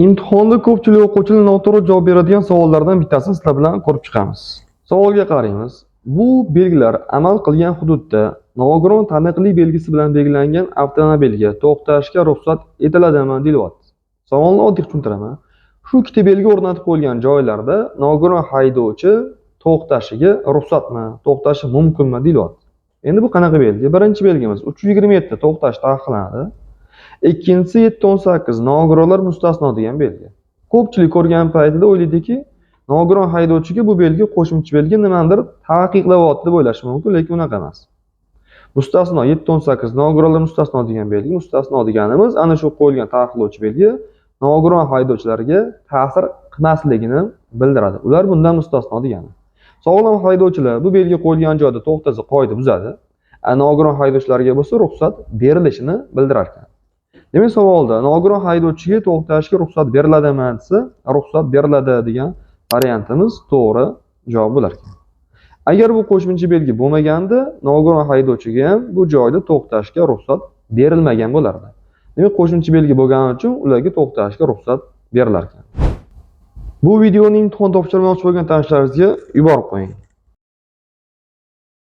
Imtihonda ko'pchilik o'quvchilar noto'g'ri javob beradigan savollardan bittasini sizlar bilan ko'rib chiqamiz. Savolga qaraymiz. Bu belgilar amal qilgan hududda nogiron taniqli belgisi bilan belgilangan avtomobilga to'xtashga ruxsat etiladimi deyilyapti. Savolni oddiy tushuntiraman. Shu ikkita belgi o'rnatib qo'yilgan joylarda nogiron haydovchi to'xtashiga ruxsatmi, to'xtashi mumkinmi deyilyapti. Endi bu qanaqa belgi? Birinchi belgimiz 327 to'xtash taqiqlanadi. Ikkinchisi 718 nogironlar mustasno degan belgi. Ko'pchilik ko'rgan paytida o'ylaydiki, nogiron haydovchiga bu belgi qo'shimcha belgi nimadir taqiqlayapti deb o'ylash mumkin, lekin unaqa emas. Mustasno 718 nogironlar mustasno degan belgi, mustasno deganimiz ana shu qo'yilgan taqiqlovchi belgi nogiron haydovchilarga ta'sir qilmasligini bildiradi. Ular bundan mustasno degani. Sog'lom haydovchilar bu belgi qo'yilgan joyda to'xtasa qoida buzadi. Nogiron haydovchilarga bo'lsa ruxsat berilishini bildirar ekan. Demak, savolda nogiron haydovchiga to'xtashga ruxsat beriladimi desa, ruxsat beriladi degan variantimiz to'g'ri javob bo'lar ekan. Agar bu qo'shimcha belgi bo'lmaganda, nogiron haydovchiga ham bu joyda to'xtashga ruxsat berilmagan bo'lardi. Demak, qo'shimcha belgi bo'lgani uchun ularga to'xtashga ruxsat berilar ekan. Bu videoning imtihon topshirmoqchi bo'lgan tanishlaringizga yuborib qo'ying.